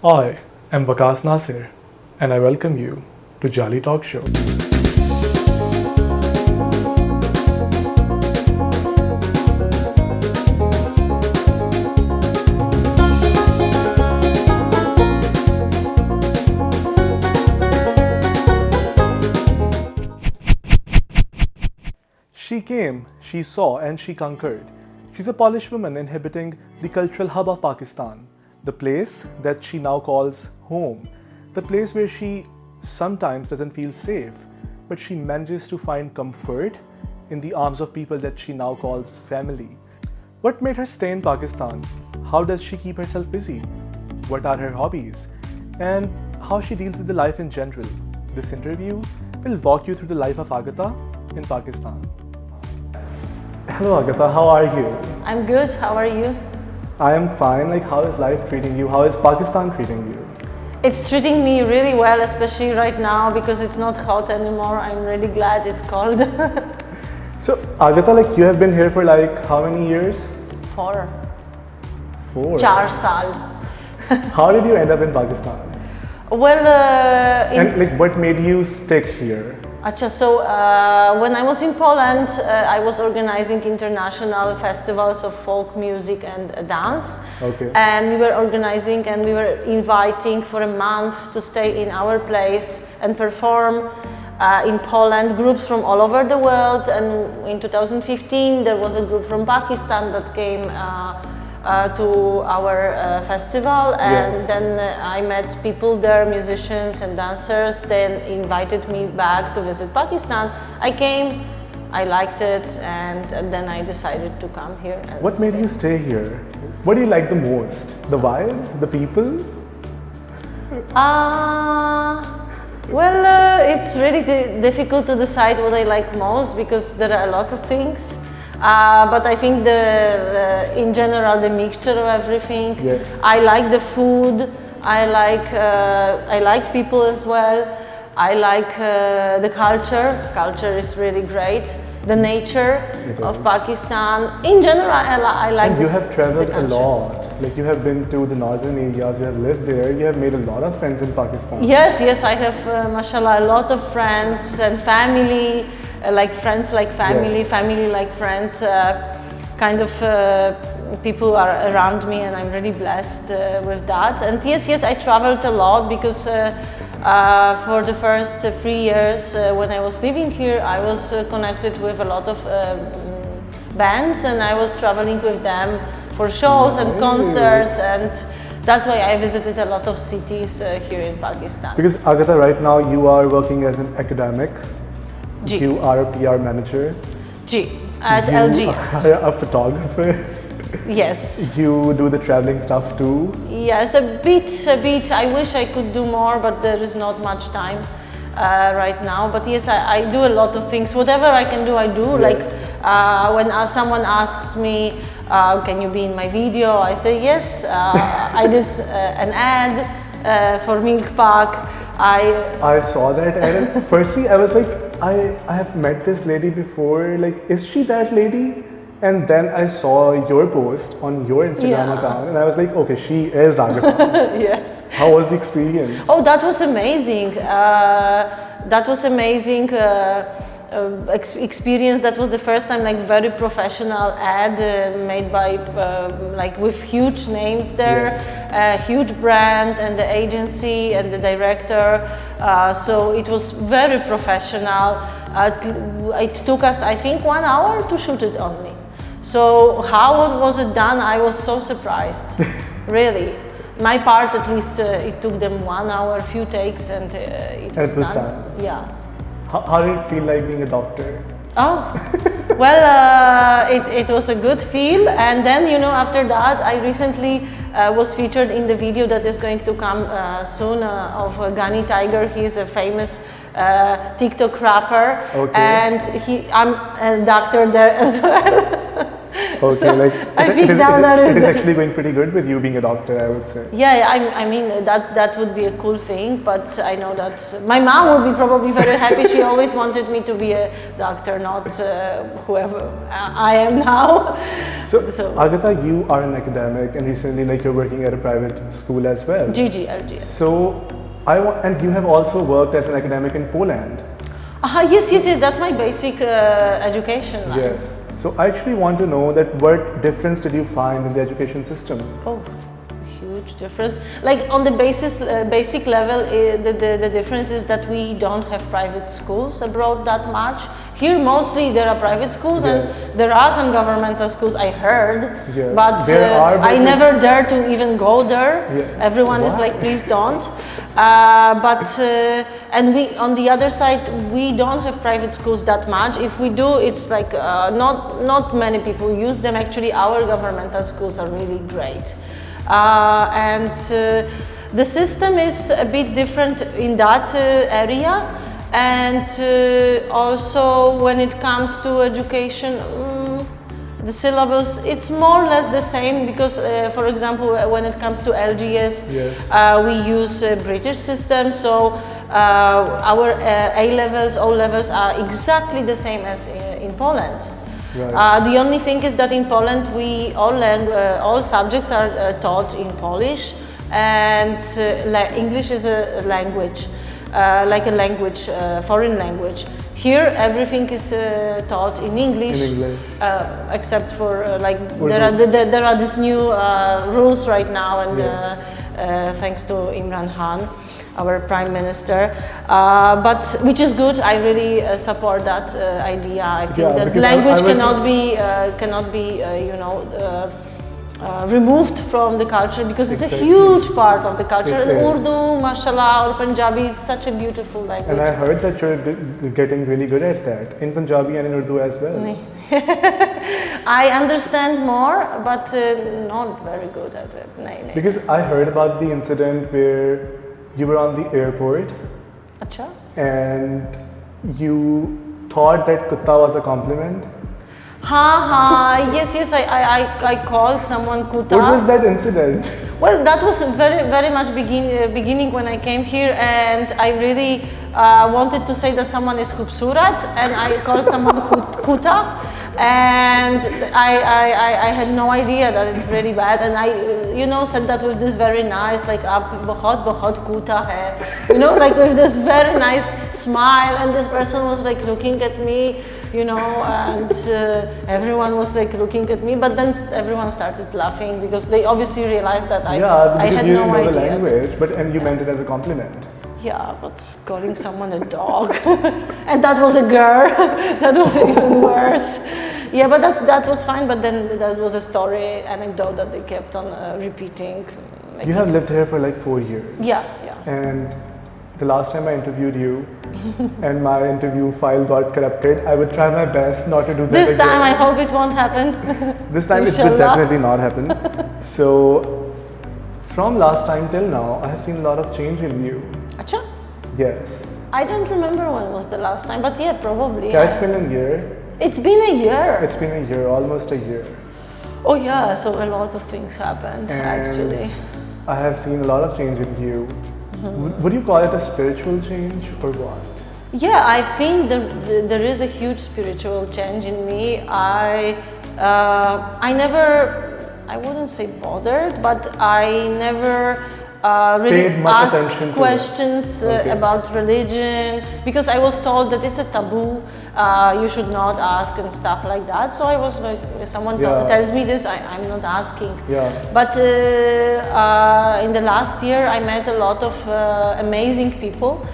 I am Waqas Nasir and I welcome you to JALI Talk Show. She came, she saw, and she conquered. She's a Polish woman inhabiting the cultural hub of Pakistan, the place that she now calls home, the place where she sometimes doesn't feel safe, but she manages to find comfort in the arms of people that she now calls family. What made her stay in Pakistan? How does she keep herself busy? What are her hobbies? And how she deals with the life in general. This interview will walk you through the life of Agatha in Pakistan. Hello Agatha, how are you? I'm good, how are you? I am fine. How is life treating you? How is Pakistan treating you? It's treating me really well, especially right now because it's not hot anymore. I'm really glad it's cold. So Agatha, you have been here for how many years? 4. 4? 4 saal. How did you end up in Pakistan? Well, and what made you stick here? So when I was in Poland, I was organizing international festivals of folk music and dance. Okay. And we were organizing and we were inviting for a month to stay in our place and perform in Poland, groups from all over the world. And in 2015, there was a group from Pakistan that came to our festival, and yes. Then I met people there, musicians and dancers. Then invited me back to visit Pakistan. I came, I liked it, and then I decided to come here. And what made you stay here? What do you like the most? The vibe? The people? Well, it's really difficult to decide what I like most because there are a lot of things. But I think in general, the mixture of everything. Yes. I like the food. I like people as well. I like the culture. Culture is really great. The nature of Pakistan. In general, I like. And you have traveled a lot. You have been to the northern areas. You have lived there. You have made a lot of friends in Pakistan. Yes, I have, mashallah, a lot of friends and family. Friends like family, yes. Family like friends, people are around me, and I'm really blessed with that. And yes, I traveled a lot because for the first 3 years when I was living here, I was connected with a lot of bands, and I was traveling with them for shows and concerts, and that's why I visited a lot of cities here in Pakistan. Because Agatha, right now you are working as an academic. G. You are a PR manager. G. At you LGS. You are a photographer. Yes. You do the traveling stuff too? Yes, a bit. I wish I could do more, but there is not much time right now. But yes, I do a lot of things. Whatever I can do, I do. Yes. When someone asks me, can you be in my video? I say yes. I did an ad for Milk Park. I saw that ad. Firstly, I was I have met this lady before, is she that lady? And then I saw your post on your Instagram account, and I was okay, she is Agatha. Yes. How was the experience? Oh, that was amazing. Experience. That was the first time, very professional ad made by, with huge names there, huge brand, and the agency and the director. So it was very professional. It took us, I think, 1 hour to shoot it only. So how was it done? I was so surprised, really. My part, at least, it took them 1 hour, few takes, and it was done. Time. Yeah. How did it feel like being a doctor? Oh, well, it was a good feel, and then after that, I recently was featured in the video that is going to come soon of Gani Tiger. He's a famous TikTok rapper, okay. And I'm a doctor there as well. Okay, so I think it is actually going pretty good with you being a doctor, I would say. Yeah, I mean that would be a cool thing, but I know that my mom would be probably very happy. She always wanted me to be a doctor, not whoever I am now. So, Agatha, you are an academic, and recently, like, you're working at a private school as well. GGLGS. So, and you have also worked as an academic in Poland. Yes. That's my basic education line. Yes. So, I actually want to know that what difference did you find in the education system? Oh, huge difference. Like on the basic level, the difference is that we don't have private schools abroad that much. Here mostly there are private schools, and there are some governmental schools, I heard, but I never dare to even go there. Everyone is like, please don't. And we, on the other side, we don't have private schools that much. If we do, it's like not many people use them. Actually, our governmental schools are really great. The system is a bit different in that area, and also when it comes to education, the syllabus, it's more or less the same, because for example, when it comes to LGS, we use British system, so our A levels, O levels are exactly the same as in Poland. Right. The only thing is that in Poland, all subjects are taught in Polish, and English is a language, like a language, foreign language. Here, everything is taught in English, except for there are these new rules right now, and thanks to Imran Khan, our Prime Minister, but which is good. I really support that idea. I think that language cannot be removed from the culture, because it's a huge part of the culture. And Urdu, mashallah, or Punjabi is such a beautiful language. And I heard that you're getting really good at that, in Punjabi and in Urdu as well. I understand more, but not very good at it. Because I heard about the incident where you were on the airport and you thought that kutta was a compliment. Yes, I called someone kutta. What was that incident? Well, that was very much beginning when I came here, and I really wanted to say that someone is khubsurat, and I called someone kutta, and I had no idea that it's really bad, and I said that with this very nice, like, aap bahut kutta hai, like with this very nice smile, and this person was like looking at me, and everyone was like looking at me, but then everyone started laughing, because they obviously realized that I had no idea. The language, and you meant it as a compliment. Yeah, but calling someone a dog, and that was a girl, that was even worse. Yeah, but that was fine, but then that was a anecdote that they kept on repeating. You have lived here for like 4 years. Yeah. And the last time I interviewed you, and my interview file got corrupted, I would try my best not to do that this again. time I hope it won't happen. This time it will definitely not happen. So, from last time till now, I have seen a lot of change in you. Acha? Yes. I don't remember when was the last time, but yeah, probably. Yeah, it's been a year. It's been a year. It's been a year, almost a year. Oh yeah, so a lot of things happened, actually. I have seen a lot of change in you. Would you call it a spiritual change or what? Yeah, I think there is a huge spiritual change in me. I wouldn't say bothered, but I never really asked questions about religion, because I was told that it's a taboo, you should not ask and stuff like that. So I was like, if someone tells me this, I'm not asking. But in the last year, I met a lot of amazing people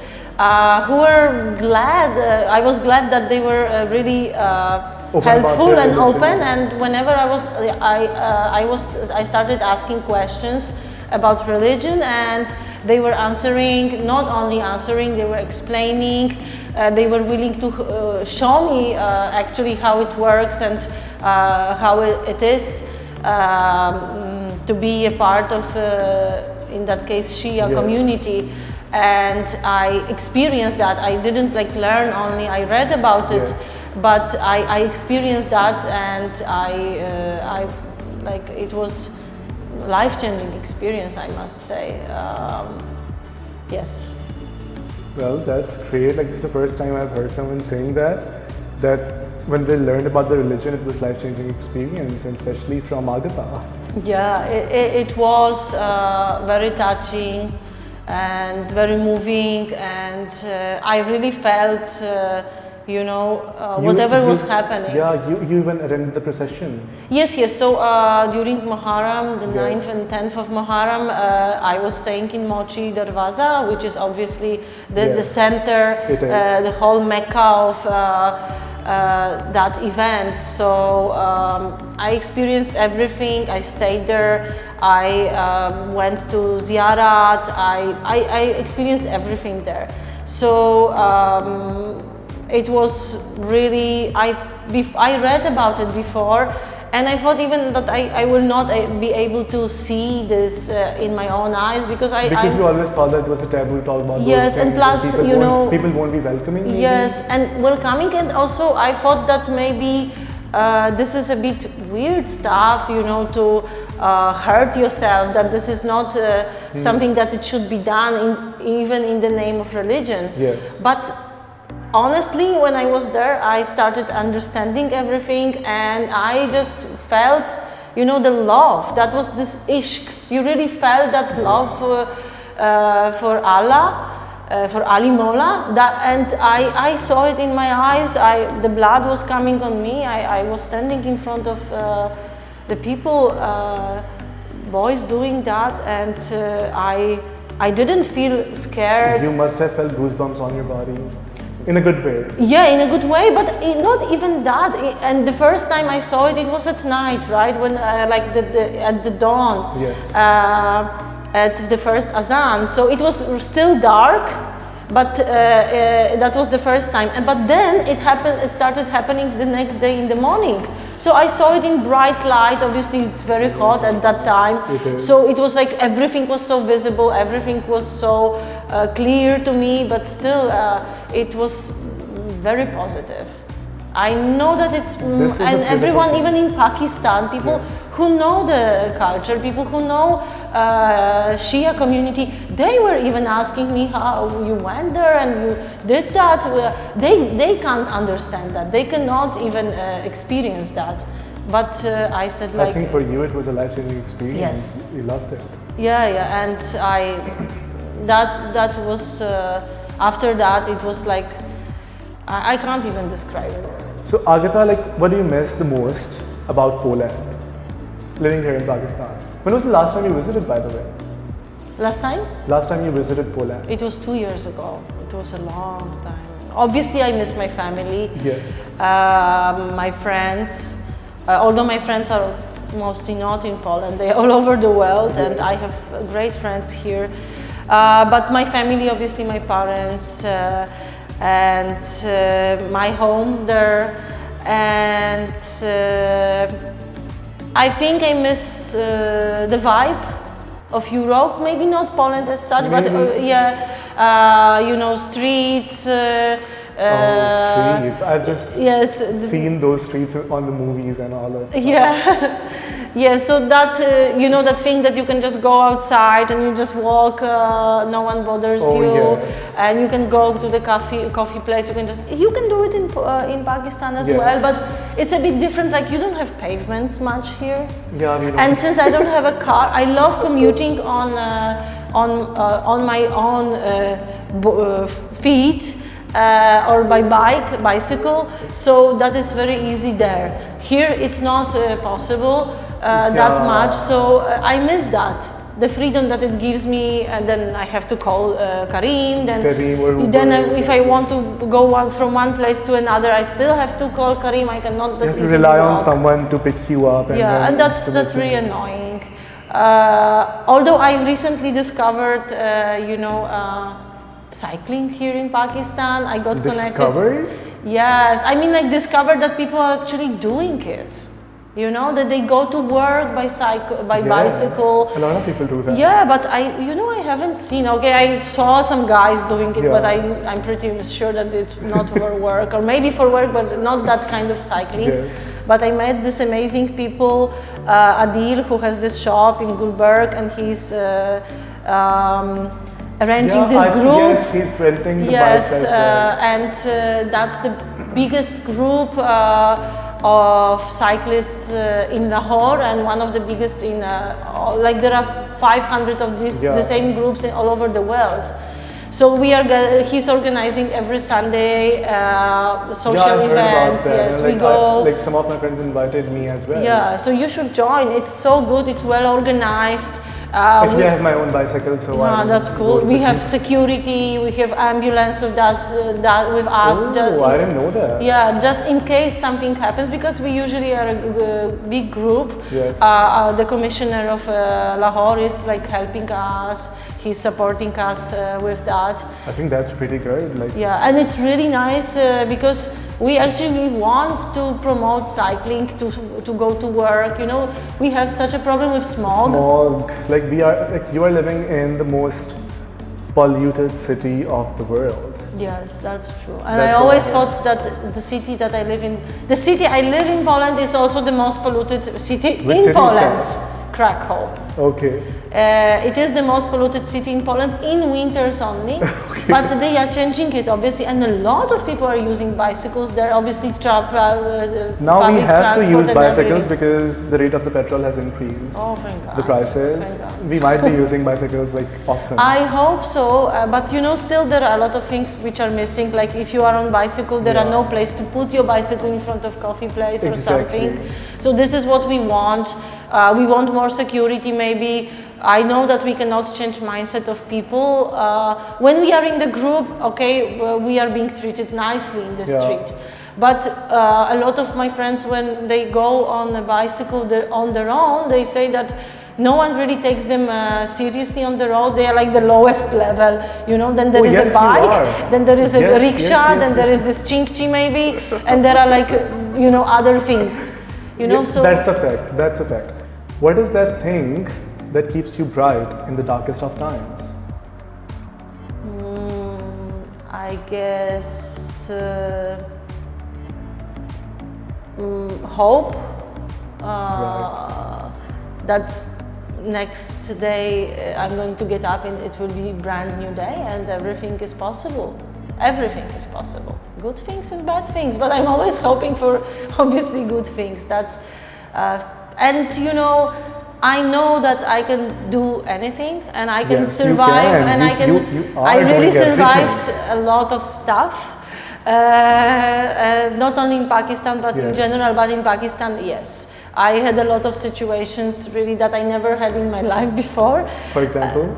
who were glad. I was glad that they were really helpful and open. And whenever I started asking questions about religion, and they were answering, not only answering, they were explaining, they were willing to show me actually how it works and how it is to be a part of, in that case, Shia community. And I experienced that. I didn't learn only, I read about it, but I experienced that, and it was life-changing experience, I must say. Yes. Well, that's great. This is the first time I've heard someone saying that when they learned about the religion, it was life-changing experience, and especially from Agatha. Yeah, it was very touching and very moving, and I really felt, whatever was happening. Yeah, you even attended the procession. Yes. So during Muharram, the 9th and 10th of Muharram, I was staying in Mochi Darwaza, which is obviously the center, the whole Mecca of that event. So I experienced everything. I stayed there. I went to Ziyarat. I experienced everything there. So it was really, I read about it before, and I thought even that I will not be able to see this in my own eyes, because you always thought that it was a taboo to talk about. Yes, and plus, people won't be welcoming. Maybe. Yes, and welcoming, and also I thought that maybe this is a bit weird stuff, to hurt yourself, that this is not something that it should be done even in the name of religion. Yes. But honestly, when I was there, I started understanding everything, and I just felt, the love. That was this ishq. You really felt that love for Allah, for Ali Mola, and I saw it in my eyes. The blood was coming on me. I was standing in front of the people, boys doing that, and I didn't feel scared. You must have felt goosebumps on your body. In a good way. Yeah, in a good way, but not even that. And the first time I saw it, it was at night, right? When at the dawn, yes. At the first azan. So it was still dark, but that was the first time. But then it happened. It started happening the next day in the morning. So I saw it in bright light. Obviously, it's very hot at that time. So it was like everything was so visible. Everything was so clear to me. But still, it was very positive. I know that it's and everyone, even in Pakistan, people who know the culture, people who know Shia community, they were even asking me how you went there and you did that. They can't understand that. They cannot even experience that. But I said, I think for you it was a life-changing experience. Yes. You loved it. Yeah, and that was after that it was like I can't even describe it. So Agatha, what do you miss the most about Poland, living here in Pakistan? When was the last time you visited, by the way? Last time? Last time you visited Poland? It was 2 years ago. It was a long time. Obviously, I miss my family. Yes. My friends. Although my friends are mostly not in Poland, they're all over the world, and I have great friends here. But my family, obviously, my parents. And my home there, and I think I miss the vibe of Europe. Maybe not Poland as such, but streets. Streets! I've just seen those streets on the movies and all that. Yeah. Yeah, so that, that thing that you can just go outside and you just walk, no one bothers you, yes. And you can go to the coffee place, you can do it in Pakistan as well, but it's a bit different, you don't have pavements much here. Yeah, we don't. And since I don't have a car, I love commuting on my own feet. Or by bicycle, so that is very easy there. Here it's not possible that much, so I miss that. The freedom that it gives me, and then I have to call Karim, then if I want to go from one place to another, I still have to call Karim. I cannot that easily rely walk. on someone to pick you up. And that's really annoying. Although I recently discovered, cycling here in Pakistan. I got connected. Yes, I mean discovered that people are actually doing it. That they go to work by bicycle. A lot of people do that. Yeah, but I haven't seen. Okay, I saw some guys doing it, but I'm pretty sure that it's not for work, or maybe for work, but not that kind of cycling. Yes. But I met this amazing people, Adil, who has this shop in Gulberg, and he's arranging this group. Yes, he's renting the Yes, bike. and that's the biggest group of cyclists in Lahore, and one of the biggest in like there are 500 of these the same groups all over the world. So he's organizing every Sunday social events. Yes, we go. Like some of my friends invited me as well. Yeah, so you should join. It's so good. It's well organized. Actually, I have my own bicycle, so that's cool. We have security. We have ambulance with us. Oh, I didn't know that. Yeah, just in case something happens, because we usually are a big group. Yes. The commissioner of Lahore is like helping us. He's supporting us with that. I think that's pretty good. Like, yeah, and it's really nice because we actually want to promote cycling to go to work. You know, we have such a problem with smog. Like you are living in the most polluted city of the world. Yes, that's true. And I always thought that the city I live in Poland is also the most polluted city in Poland. Krakow. Okay. It is the most polluted city in Poland in winters only, but they are changing it obviously, and a lot of people are using bicycles there. Obviously, now we have to use bicycles because the rate of the petrol has increased. Oh, thank God. The prices. We might be using bicycles like often. I hope so, but you know, still there are a lot of things which are missing. Like if you are on bicycle, there are no place to put your bicycle in front of coffee place or something. So this is what we want. We want more security, maybe. I know that we cannot change mindset of people. When we are in the group, okay, we are being treated nicely in the street. But a lot of my friends, when they go on a bicycle on their own, they say that no one really takes them seriously on the road. They are like the lowest level, you know. Then there is a bike, then there is a rickshaw, then there is this chinkchi maybe, and there are like, you know, other things, you know. So that's a fact. That's a fact. What is that thing that keeps you bright in the darkest of times? I guess hope that next day I'm going to get up and it will be a brand new day and everything is possible. Everything is possible. Good things and bad things, but I'm always hoping for obviously good things. That's and you know, I know that I can do anything and I can survive, and I really survived a lot of stuff. Not only in Pakistan but in general, but in Pakistan, yes. I had a lot of situations really that I never had in my life before. For example?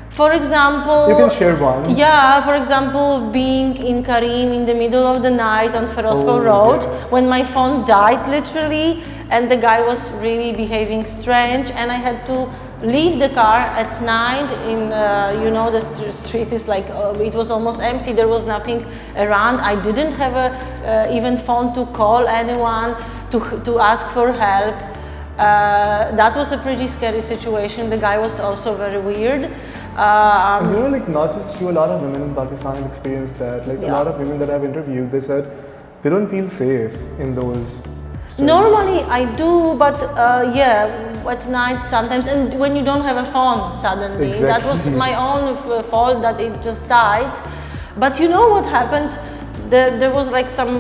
For example, you can share one. Yeah, for example, being in Karim in the middle of the night on Ferozpur Road when my phone died literally, and the guy was really behaving strange, and I had to leave the car at night in, you know, the street is like, it was almost empty, there was nothing around. I didn't have a even phone to call anyone, to ask for help. That was a pretty scary situation. The guy was also very weird. And you know, like not just you, a lot of women in Pakistan have experienced that. Like a lot of women that I've interviewed, they said they don't feel safe in those streets. Normally I do, but at night sometimes, and when you don't have a phone suddenly. That was my own fault that it just died. But you know what happened? There was like some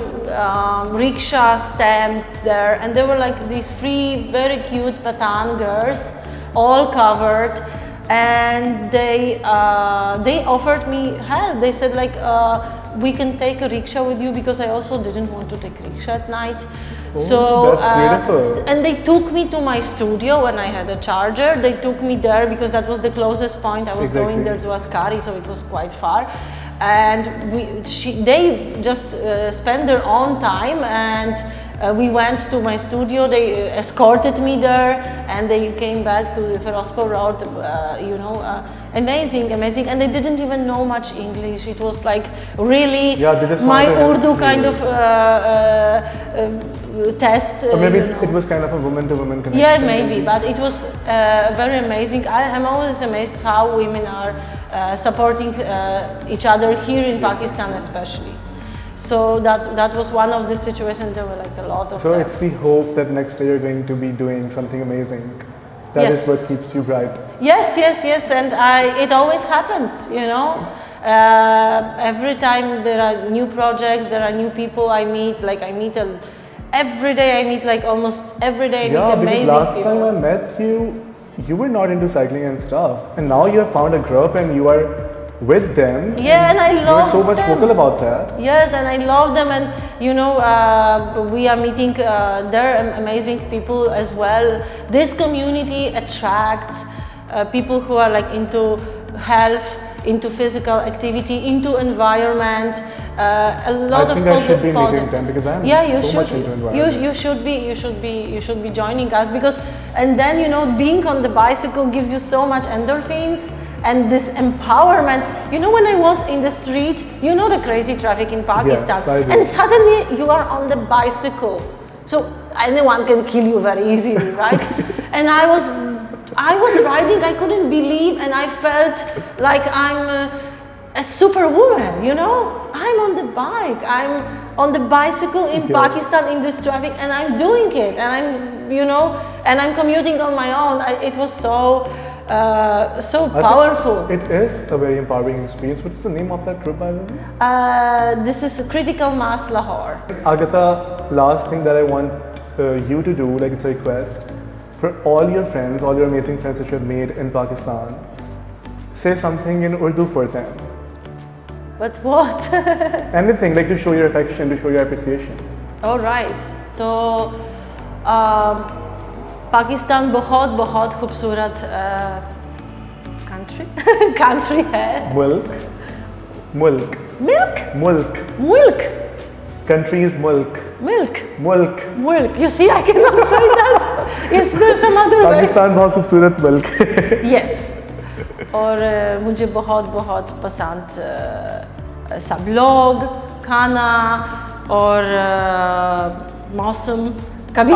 rickshaw stand there, and there were like these 3 very cute Pathan girls, all covered. And they offered me help. They said like, we can take a rickshaw with you, because I also didn't want to take rickshaw at night. So that's beautiful. And they took me to my studio when I had a charger. They took me there because that was the closest point. I was going there to Askari, so it was quite far. And they just spent their own time, and we went to my studio. They escorted me there, and they came back to the Ferozpur Road. You know, amazing, and they didn't even know much English. It was like really my Urdu kind of test. Or maybe it was kind of a woman-to-woman connection. Yeah, maybe, but it was very amazing. I'm always amazed how women are supporting each other here in Pakistan, especially. So that was one of the situations. There were like a lot of. So it's the hope that next year you're going to be doing something amazing. That is what keeps you bright. Yes, and it always happens, you know. Every time there are new projects, there are new people I meet. Like every day I meet, like almost every day I meet amazing because last people. time I met you, you were not into cycling and stuff, and now you have found a group and you are with them. Yeah, and I love them. You're so much vocal about that. Yes, and I love them, and you know, we are meeting they're amazing people as well. This community attracts people who are like into health, into physical activity, into environment. A lot of I should be meeting positive. them because I'm you so should. much into environment. You should be joining us because, and then you know, being on the bicycle gives you so much endorphins and this empowerment. You know, when I was in the street, you know, the crazy traffic in Pakistan, Yes, I do. and suddenly you are on the bicycle, so anyone can kill you very easily, right? And I was riding, I couldn't believe, and I felt like I'm a superwoman, you know? I'm on the bike, I'm on the bicycle in Pakistan in this traffic, and I'm doing it, and I'm, you know, and I'm commuting on my own. It was so powerful. It is a very empowering experience. What's the name of that group, by the way? This is Critical Mass Lahore. Agatha, last thing that I want you to do, like it's a request, for all your friends, all your amazing friends that you have made in Pakistan, say something in Urdu for them. But what? Anything, like to show your affection, to show your appreciation. All right. So, Pakistan बहुत बहुत खूबसूरत country है. Mulk. Country's mulk. You see, I cannot say that. Is there some other way? Pakistan बहुत खूबसूरत मुल्क. Yes. और मुझे बहुत बहुत पसंद सब लोग, खाना और मौसम. कभी.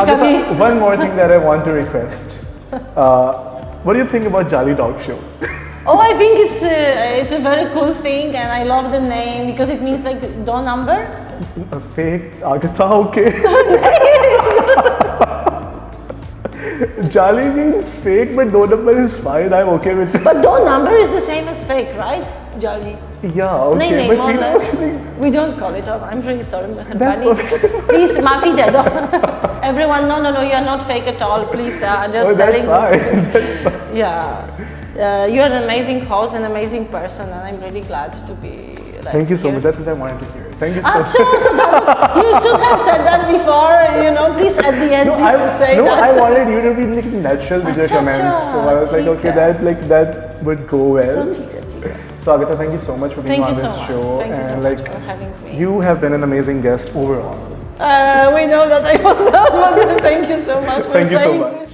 One more thing that I want to request. What do you think about JALI Talk Show? Oh, I think it's a very cool thing, and I love the name because it means like door number. A fake Agatha, okay. JALI means fake, but door number is fine. I'm okay with it. But door number is the same as fake, right? JALI. Yeah, okay. No, but more or less. We don't call it. I'm really sorry. Please, maafi de do. Everyone, no, you are not fake at all. Please, just telling fine. That's fine. Yeah, you are an amazing host, an amazing person, and I'm really glad to be. Like, thank you so here. much. That's what I wanted to hear. Thank you so much. You should have said that before. You know, please at the end, say that. I wanted you to be like natural with your comments. So I was like, okay, that would go well. So Agatha, thank you so much for being on this show. Thank you so much for having me. You have been an amazing guest overall. We know that I was not, but thank you so much for saying this.